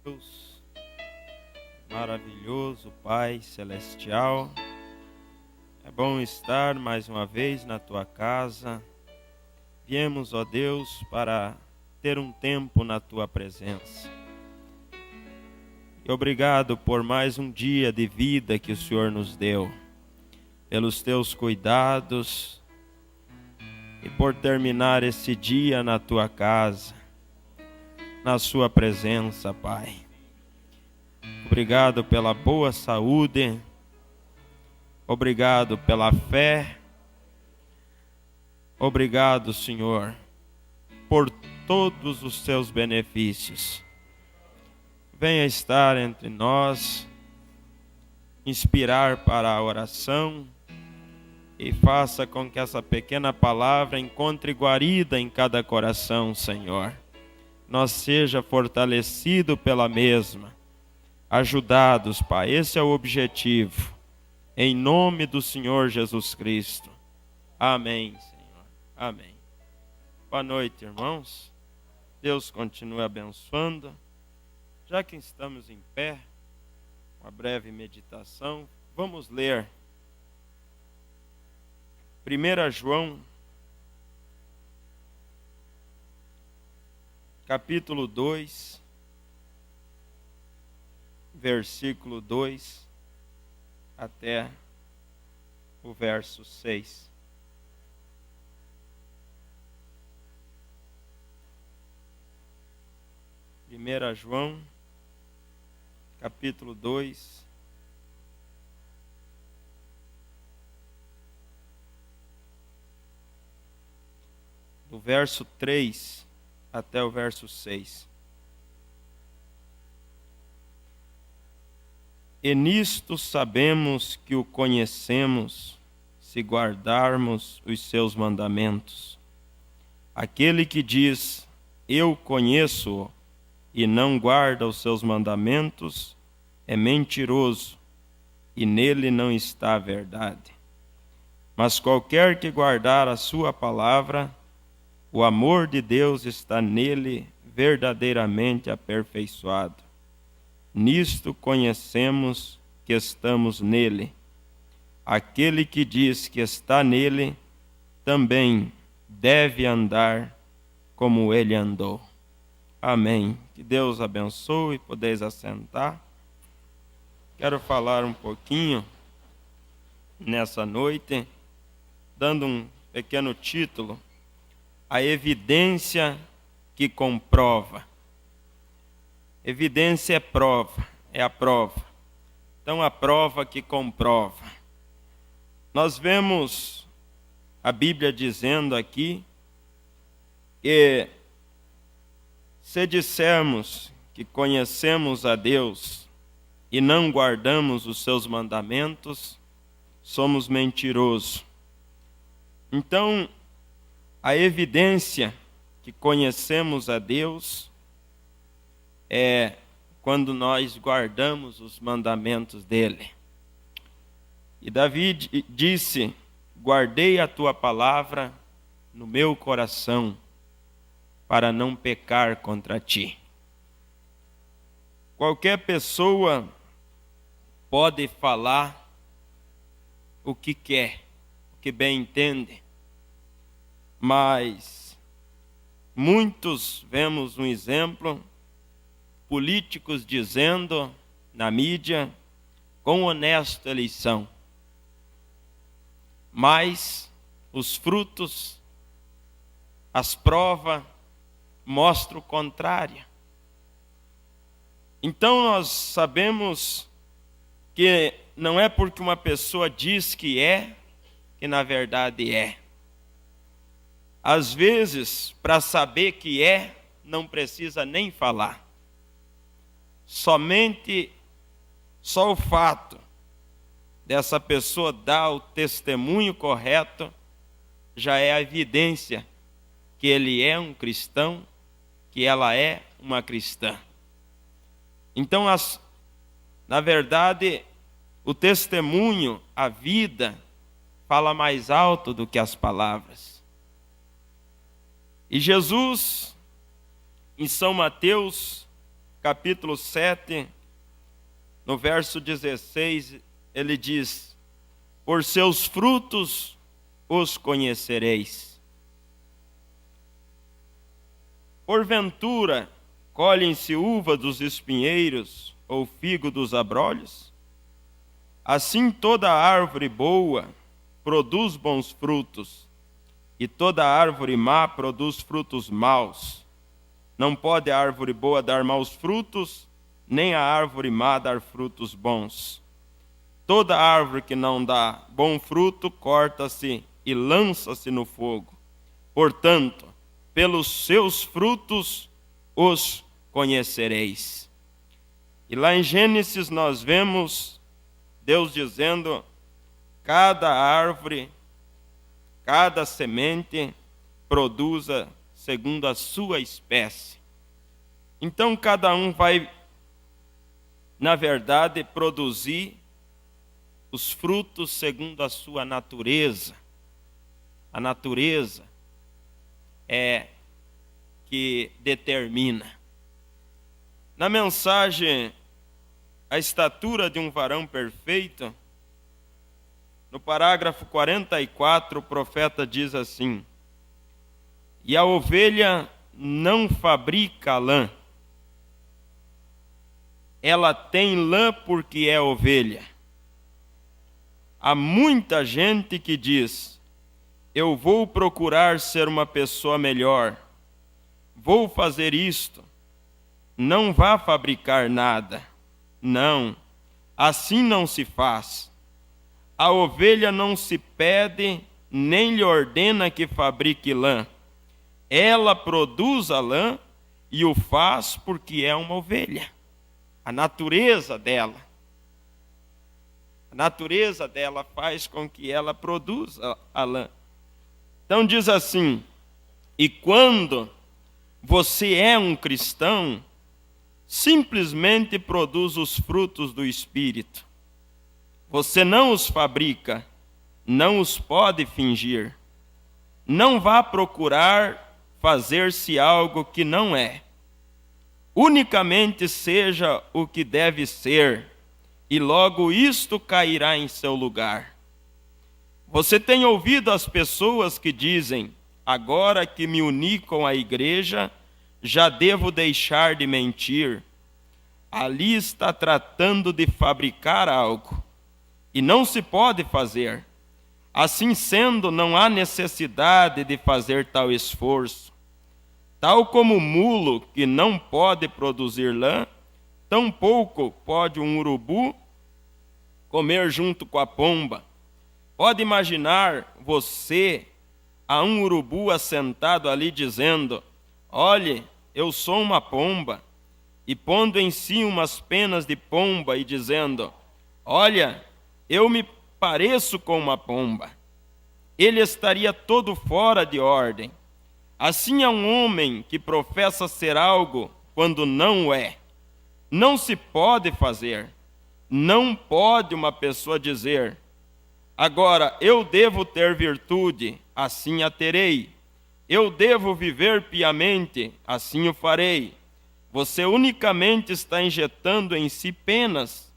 Deus, maravilhoso Pai Celestial, é bom estar mais uma vez na Tua casa. Viemos, ó Deus, para ter um tempo na Tua presença. E obrigado por mais um dia de vida que o Senhor nos deu, pelos Teus cuidados e por terminar esse dia na Tua casa, na Sua presença, Pai. Obrigado pela boa saúde, obrigado pela fé, obrigado, Senhor, por todos os Seus benefícios. Venha estar entre nós, inspirar para a oração e faça com que essa pequena palavra encontre guarida em cada coração, Senhor. Nós seja fortalecido pela mesma, ajudados, Pai. Esse é o objetivo. Em nome do Senhor Jesus Cristo. Amém, Senhor. Amém. Boa noite, irmãos. Deus continue abençoando. Já que estamos em pé, uma breve meditação, vamos ler 1 João, capítulo 2, versículo 2 até o verso 6. Primeira João, capítulo 2, do verso 3 até o verso 6. E nisto sabemos que o conhecemos, se guardarmos os seus mandamentos. Aquele que diz, eu conheço-o, e não guarda os seus mandamentos, é mentiroso, e nele não está a verdade. Mas qualquer que guardar a sua palavra, o amor de Deus está nele verdadeiramente aperfeiçoado. Nisto conhecemos que estamos nele. Aquele que diz que está nele, também deve andar como ele andou. Amém. Que Deus abençoe, podeis assentar. Quero falar um pouquinho nessa noite, dando um pequeno título: a evidência que comprova. Evidência é prova, é a prova. Então, a prova que comprova. Nós vemos a Bíblia dizendo aqui que se dissermos que conhecemos a Deus e não guardamos os seus mandamentos, somos mentirosos. Então, a evidência que conhecemos a Deus é quando nós guardamos os mandamentos dele. E Davi disse, guardei a tua palavra no meu coração, para não pecar contra ti. Qualquer pessoa pode falar o que quer, o que bem entende, mas muitos, vemos um exemplo, políticos dizendo na mídia, quão honesto eles são, mas os frutos, as provas, mostram o contrário. Então nós sabemos que não é porque uma pessoa diz que é, que na verdade é. Às vezes, para saber que é, não precisa nem falar. Só o fato dessa pessoa dar o testemunho correto já é a evidência que ele é um cristão, que ela é uma cristã. Então, na verdade, o testemunho, a vida, fala mais alto do que as palavras. E Jesus, em São Mateus, capítulo 7, no verso 16, ele diz: por seus frutos os conhecereis. Porventura, colhem-se uva dos espinheiros ou figo dos abrolhos? Assim toda árvore boa produz bons frutos, e toda árvore má produz frutos maus. Não pode a árvore boa dar maus frutos, nem a árvore má dar frutos bons. Toda árvore que não dá bom fruto, corta-se e lança-se no fogo. Portanto, pelos seus frutos os conhecereis. E lá em Gênesis nós vemos Deus dizendo: cada árvore, cada semente produza segundo a sua espécie. Então cada um vai, na verdade, produzir os frutos segundo a sua natureza. A natureza é que determina. Na mensagem A Estatura de um Varão Perfeito, no parágrafo 44, o profeta diz assim: e a ovelha não fabrica lã. Ela tem lã porque é ovelha. Há muita gente que diz: eu vou procurar ser uma pessoa melhor, vou fazer isto. Não vá fabricar nada. Não, assim não se faz. A ovelha não se pede, nem lhe ordena que fabrique lã. Ela produz a lã e o faz porque é uma ovelha. A natureza dela faz com que ela produza a lã. Então diz assim: e quando você é um cristão, simplesmente produz os frutos do Espírito. Você não os fabrica, não os pode fingir. Não vá procurar fazer-se algo que não é. Unicamente seja o que deve ser, e logo isto cairá em seu lugar. Você tem ouvido as pessoas que dizem: agora que me uni com a igreja, já devo deixar de mentir. Ali está tratando de fabricar algo, e não se pode fazer. Assim sendo, não há necessidade de fazer tal esforço. Tal como o mulo que não pode produzir lã, tampouco pode um urubu comer junto com a pomba. Pode imaginar você a um urubu assentado ali dizendo: olhe, eu sou uma pomba, e pondo em si umas penas de pomba e dizendo: olha, eu me pareço com uma pomba. Ele estaria todo fora de ordem. Assim é um homem que professa ser algo quando não é. Não se pode fazer. Não pode uma pessoa dizer: agora eu devo ter virtude, assim a terei. Eu devo viver piamente, assim o farei. Você unicamente está injetando em si penas.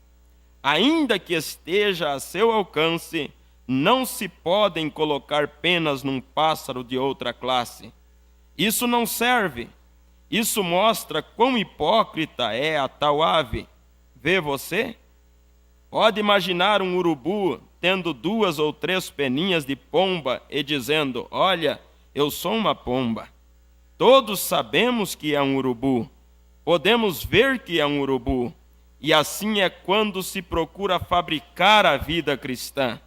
Ainda que esteja a seu alcance, não se podem colocar penas num pássaro de outra classe. Isso não serve. Isso mostra quão hipócrita é a tal ave. Vê você? Pode imaginar um urubu tendo 2 ou 3 peninhas de pomba e dizendo: olha, eu sou uma pomba. Todos sabemos que é um urubu. Podemos ver que é um urubu. E assim é quando se procura fabricar a vida cristã.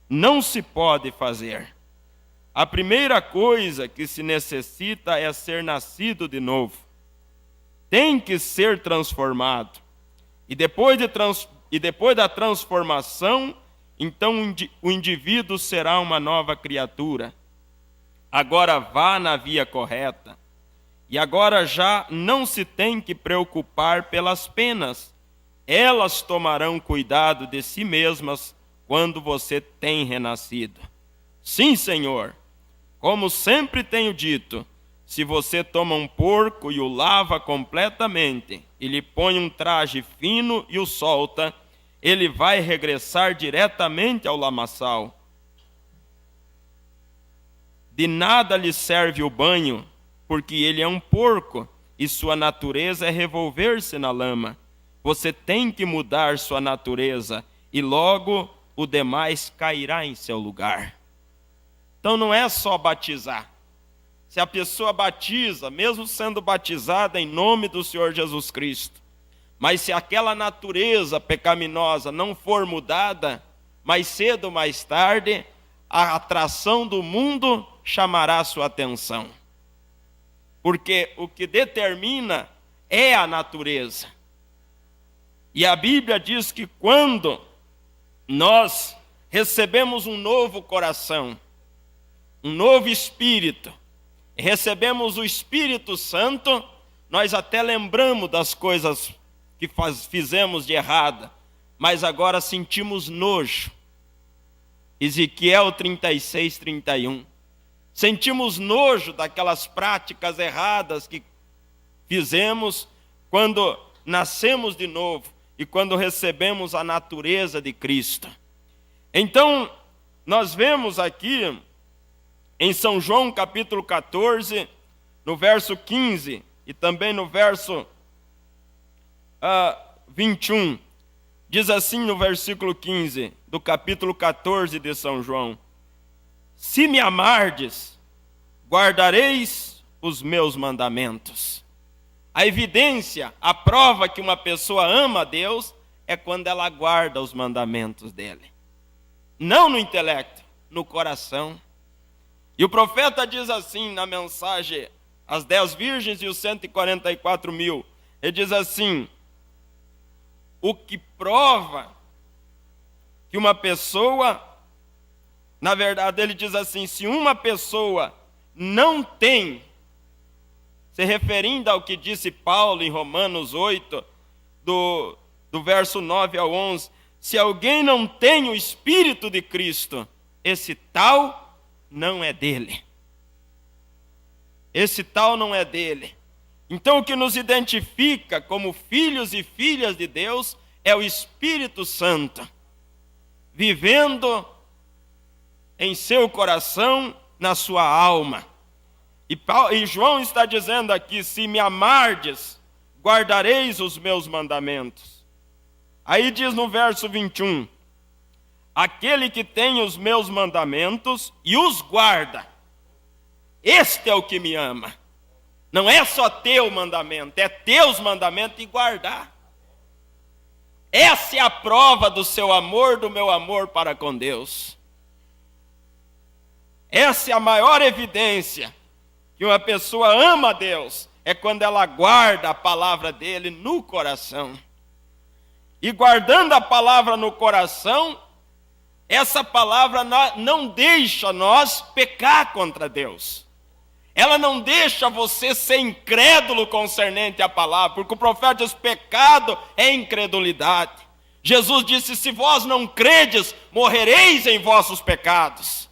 Não se pode fazer. A primeira coisa que se necessita é ser nascido de novo. Tem que ser transformado. E depois da transformação, então o indivíduo será uma nova criatura. Agora vá na via correta. E agora já não se tem que preocupar pelas penas. Elas tomarão cuidado de si mesmas quando você tem renascido. Sim, Senhor. Como sempre tenho dito, se você toma um porco e o lava completamente, e lhe põe um traje fino e o solta, ele vai regressar diretamente ao lamaçal. De nada lhe serve o banho, porque ele é um porco, e sua natureza é revolver-se na lama. Você tem que mudar sua natureza, e logo o demais cairá em seu lugar. Então não é só batizar. Se a pessoa batiza, mesmo sendo batizada em nome do Senhor Jesus Cristo, mas se aquela natureza pecaminosa não for mudada, mais cedo ou mais tarde, a atração do mundo chamará sua atenção. Porque o que determina é a natureza. E a Bíblia diz que quando nós recebemos um novo coração, um novo espírito, recebemos o Espírito Santo, nós até lembramos das coisas que fizemos de errada, mas agora sentimos nojo. Ezequiel 36, 31. Sentimos nojo daquelas práticas erradas que fizemos quando nascemos de novo e quando recebemos a natureza de Cristo. Então, nós vemos aqui em São João capítulo 14, no verso 15 e também no verso 21, diz assim no versículo 15 do capítulo 14 de São João: se me amardes, guardareis os meus mandamentos. A evidência, a prova que uma pessoa ama a Deus é quando ela guarda os mandamentos dele. Não no intelecto, no coração. E o profeta diz assim na mensagem, as 10 virgens e os 144 mil, ele diz assim: o que prova que uma pessoa, na verdade ele diz assim, se uma pessoa não tem, se referindo ao que disse Paulo em Romanos 8, do verso 9 ao 11, se alguém não tem o Espírito de Cristo, esse tal não é dele. Esse tal não é dele. Então o que nos identifica como filhos e filhas de Deus é o Espírito Santo, vivendo em seu coração, na sua alma. E João está dizendo aqui, se me amardes, guardareis os meus mandamentos. Aí diz no verso 21, aquele que tem os meus mandamentos e os guarda, este é o que me ama. Não é só ter o mandamento, é ter os mandamentos e guardar. Essa é a prova do seu amor, do meu amor para com Deus. Essa é a maior evidência que uma pessoa ama a Deus, é quando ela guarda a palavra dele no coração. E guardando a palavra no coração, essa palavra não deixa nós pecar contra Deus. Ela não deixa você ser incrédulo concernente à palavra, porque o profeta diz, pecado é incredulidade. Jesus disse, se vós não credes, morrereis em vossos pecados.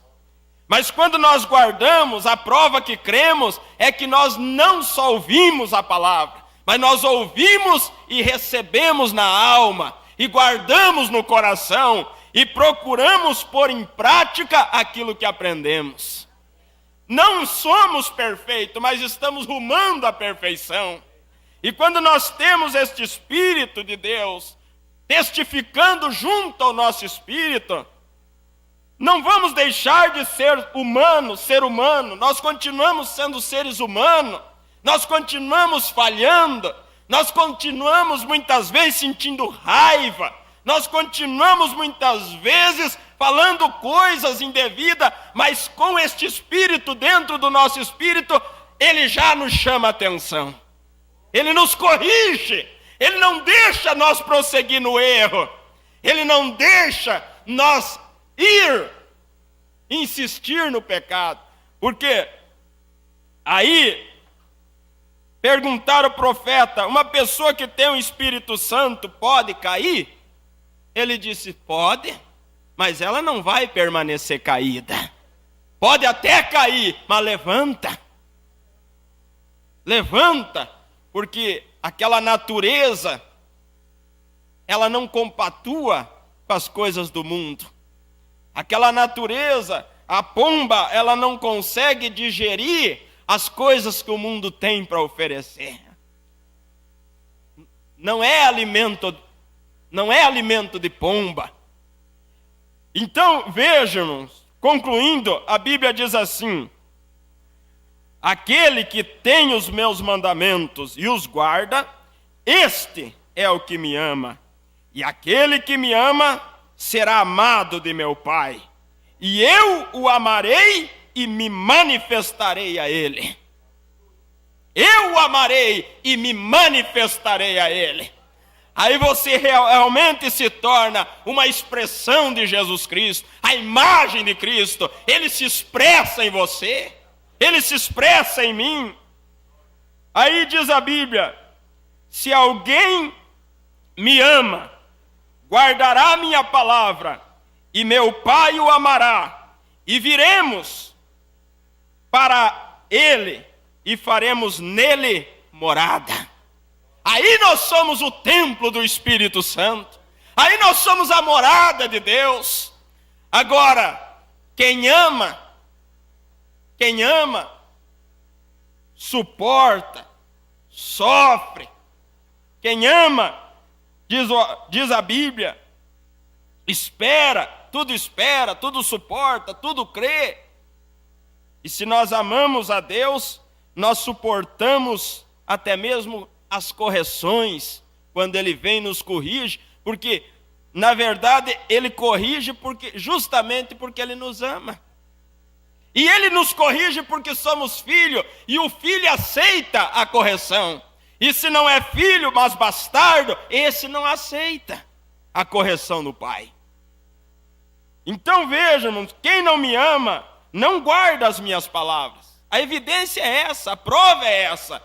Mas quando nós guardamos, a prova que cremos é que nós não só ouvimos a palavra, mas nós ouvimos e recebemos na alma, e guardamos no coração, e procuramos pôr em prática aquilo que aprendemos. Não somos perfeitos, mas estamos rumando à perfeição. E quando nós temos este Espírito de Deus, testificando junto ao nosso espírito, não vamos deixar de ser humano, nós continuamos sendo seres humanos, nós continuamos falhando, nós continuamos muitas vezes sentindo raiva, nós continuamos muitas vezes falando coisas indevidas, mas com este Espírito dentro do nosso espírito, ele já nos chama a atenção. Ele nos corrige, ele não deixa nós prosseguir no erro, ele não deixa nós insistir no pecado. Porque aí perguntaram ao profeta, uma pessoa que tem o Espírito Santo pode cair? Ele disse, pode, mas ela não vai permanecer caída. Pode até cair, mas levanta. levanta, porque aquela natureza, ela não compatua com as coisas do mundo. Aquela natureza, a pomba, ela não consegue digerir as coisas que o mundo tem para oferecer. Não é alimento de pomba. Então, vejam, concluindo, a Bíblia diz assim: aquele que tem os meus mandamentos e os guarda, este é o que me ama. E aquele que me ama será amado de meu Pai. E eu o amarei e me manifestarei a ele. Eu o amarei e me manifestarei a ele. Aí você realmente se torna uma expressão de Jesus Cristo, a imagem de Cristo. Ele se expressa em você, ele se expressa em mim. Aí diz a Bíblia: se alguém me ama, guardará minha palavra, e meu Pai o amará, e viremos para ele e faremos nele morada. Aí nós somos o templo do Espírito Santo. Aí nós somos a morada de Deus. Agora, quem ama, suporta, sofre. Quem ama, diz a Bíblia, espera, tudo suporta, tudo crê. E se nós amamos a Deus, nós suportamos até mesmo as correções, quando Ele vem e nos corrige, porque, na verdade, Ele corrige justamente porque Ele nos ama. E Ele nos corrige porque somos filhos, e o filho aceita a correção. E se não é filho, mas bastardo, esse não aceita a correção do pai. Então vejam, quem não me ama, não guarda as minhas palavras. A evidência é essa, a prova é essa.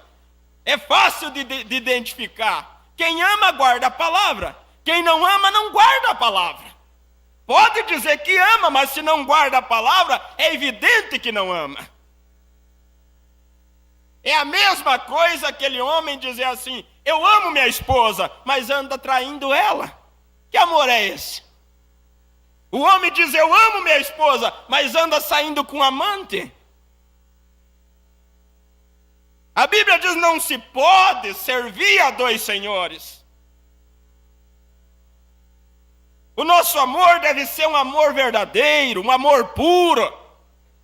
É fácil de identificar. Quem ama, guarda a palavra. Quem não ama, não guarda a palavra. Pode dizer que ama, mas se não guarda a palavra, é evidente que não ama. É a mesma coisa aquele homem dizer assim: eu amo minha esposa, mas anda traindo ela. Que amor é esse? O homem diz: eu amo minha esposa, mas anda saindo com amante. A Bíblia diz: não se pode servir a dois senhores. O nosso amor deve ser um amor verdadeiro, um amor puro.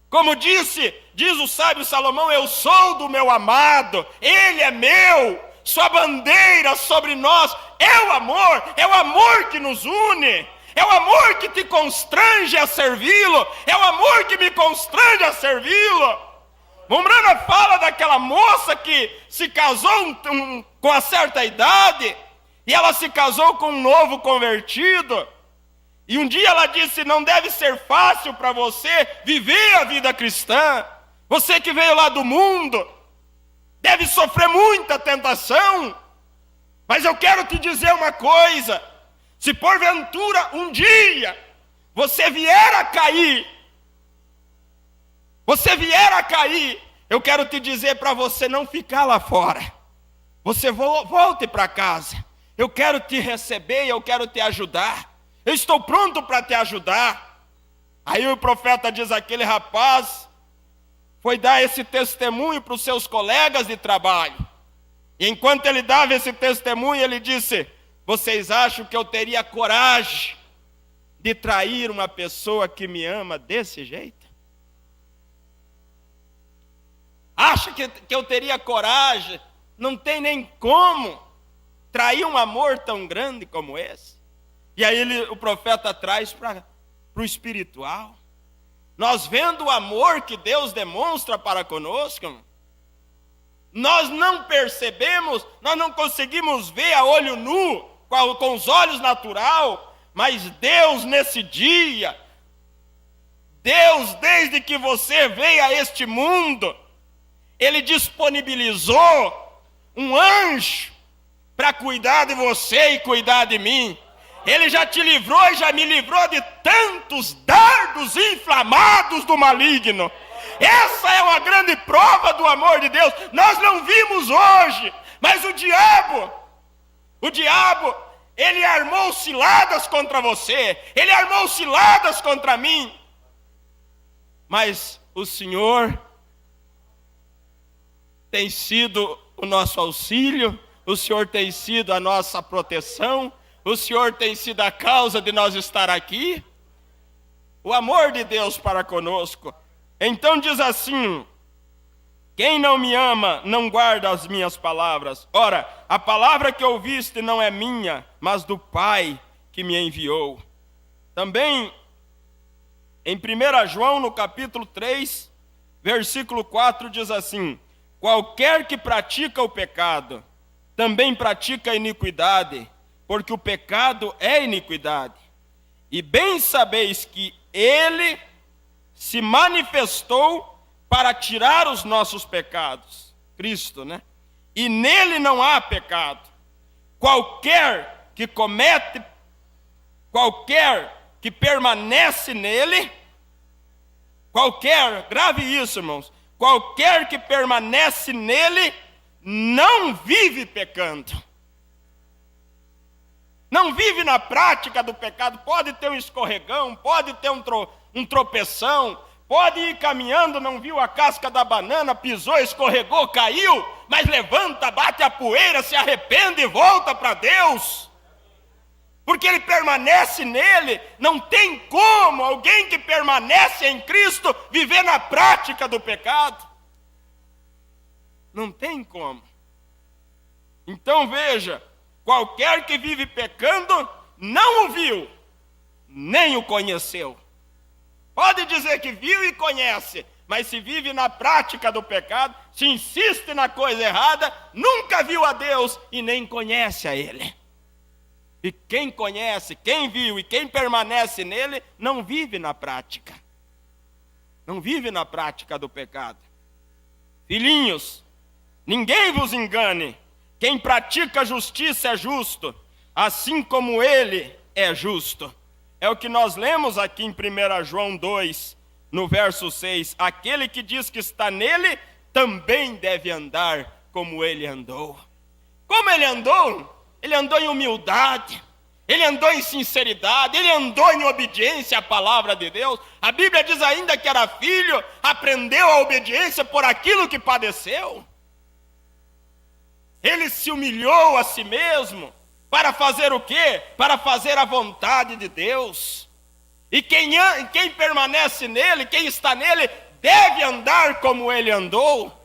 Como diz o sábio Salomão: eu sou do meu amado, ele é meu, sua bandeira sobre nós é o amor que nos une, é o amor que te constrange a servi-lo, é o amor que me constrange a servi-lo. Mombrana fala daquela moça que se casou com uma certa idade, e ela se casou com um novo convertido, e um dia ela disse: não deve ser fácil para você viver a vida cristã, você que veio lá do mundo, deve sofrer muita tentação, mas eu quero te dizer uma coisa: se porventura um dia você vier a cair, eu quero te dizer para você não ficar lá fora. Você volte para casa. Eu quero te receber, eu quero te ajudar. Eu estou pronto para te ajudar. Aí o profeta diz: aquele rapaz foi dar esse testemunho para os seus colegas de trabalho. E enquanto ele dava esse testemunho, ele disse: vocês acham que eu teria coragem de trair uma pessoa que me ama desse jeito? Acha que eu teria coragem? Não tem nem como trair um amor tão grande como esse. E aí o profeta traz para o espiritual. Nós vendo o amor que Deus demonstra para conosco, nós não percebemos, nós não conseguimos ver a olho nu, com os olhos naturais, mas Deus nesse dia, Deus desde que você veio a este mundo, Ele disponibilizou um anjo para cuidar de você e cuidar de mim. Ele já te livrou e já me livrou de tantos dardos inflamados do maligno. Essa é uma grande prova do amor de Deus. Nós não vimos hoje, mas o diabo, ele armou ciladas contra você, ele armou ciladas contra mim. Mas o Senhor tem sido o nosso auxílio, o Senhor tem sido a nossa proteção, o Senhor tem sido a causa de nós estar aqui. O amor de Deus para conosco. Então diz assim: quem não me ama não guarda as minhas palavras. Ora, a palavra que ouviste não é minha, mas do Pai que me enviou. Também em 1 João, no capítulo 3, versículo 4, diz assim: qualquer que pratica o pecado, também pratica a iniquidade, porque o pecado é iniquidade. E bem sabeis que ele se manifestou para tirar os nossos pecados. Cristo, né? E nele não há pecado. Qualquer que permanece nele, grave isso, irmãos, qualquer que permanece nele, não vive pecando. Não vive na prática do pecado. Pode ter um escorregão, pode ter um tropeção, pode ir caminhando, não viu a casca da banana, pisou, escorregou, caiu, mas levanta, bate a poeira, se arrepende e volta para Deus. Porque ele permanece nele. Não tem como alguém que permanece em Cristo viver na prática do pecado. Não tem como. Então veja, qualquer que vive pecando não o viu, nem o conheceu. Pode dizer que viu e conhece, mas se vive na prática do pecado, se insiste na coisa errada, nunca viu a Deus e nem conhece a Ele. E quem conhece, quem viu e quem permanece nele, não vive na prática. Não vive na prática do pecado. Filhinhos, ninguém vos engane. Quem pratica justiça é justo, assim como ele é justo. É o que nós lemos aqui em 1 João 2, no verso 6. Aquele que diz que está nele, também deve andar como ele andou. Como ele andou? Ele andou em humildade, ele andou em sinceridade, ele andou em obediência à palavra de Deus. A Bíblia diz ainda que era filho, aprendeu a obediência por aquilo que padeceu. Ele se humilhou a si mesmo, para fazer o quê? Para fazer a vontade de Deus. E quem permanece nele, quem está nele, deve andar como ele andou.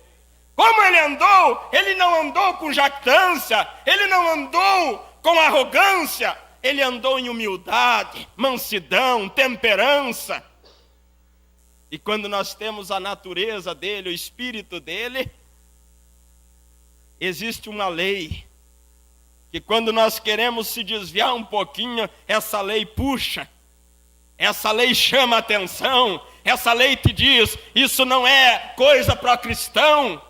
Como ele andou? Ele não andou com jactância, ele não andou com arrogância, ele andou em humildade, mansidão, temperança. E quando nós temos a natureza dele, o espírito dele, existe uma lei, que quando nós queremos se desviar um pouquinho, essa lei puxa, essa lei chama a atenção, essa lei te diz, isso não é coisa para o cristão.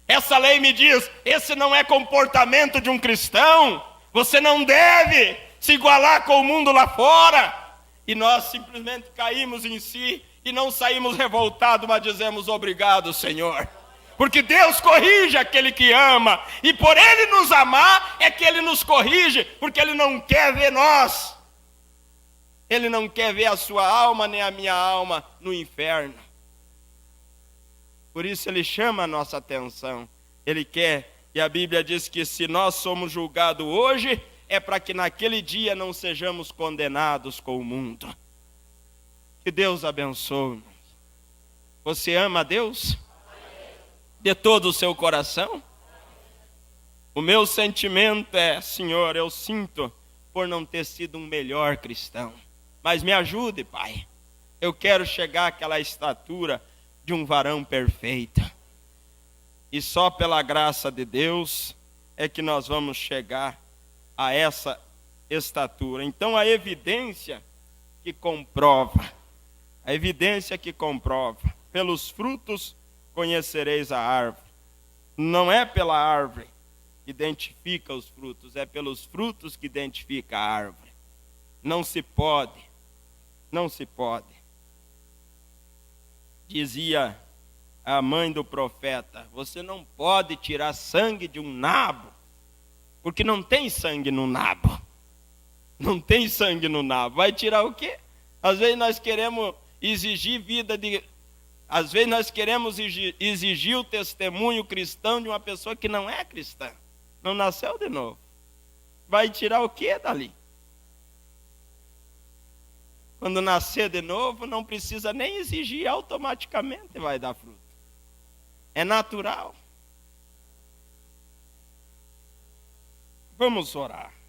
Essa lei me diz, esse não é comportamento de um cristão, você não deve se igualar com o mundo lá fora. E nós simplesmente caímos em si e não saímos revoltados, mas dizemos obrigado, Senhor. Porque Deus corrige aquele que ama, e por Ele nos amar é que Ele nos corrige, porque Ele não quer ver nós. Ele não quer ver a sua alma nem a minha alma no inferno. Por isso ele chama a nossa atenção. Ele quer, e a Bíblia diz que se nós somos julgados hoje, é para que naquele dia não sejamos condenados com o mundo. Que Deus abençoe. Você ama a Deus? De todo o seu coração? O meu sentimento é, Senhor, eu sinto por não ter sido um melhor cristão. Mas me ajude, Pai. Eu quero chegar àquela estatura de um varão perfeito. E só pela graça de Deus é que nós vamos chegar a essa estatura. Então a evidência que comprova, pelos frutos conhecereis a árvore. Não é pela árvore que identifica os frutos, é pelos frutos que identifica a árvore. Não se pode. Dizia a mãe do profeta: você não pode tirar sangue de um nabo, porque não tem sangue no nabo. Não tem sangue no nabo. Vai tirar o quê? Às vezes nós queremos exigir vida de... Às vezes nós queremos exigir o testemunho cristão de uma pessoa que não é cristã. Não nasceu de novo. Vai tirar o quê dali? Quando nascer de novo, não precisa nem exigir, automaticamente vai dar fruto. É natural. Vamos orar.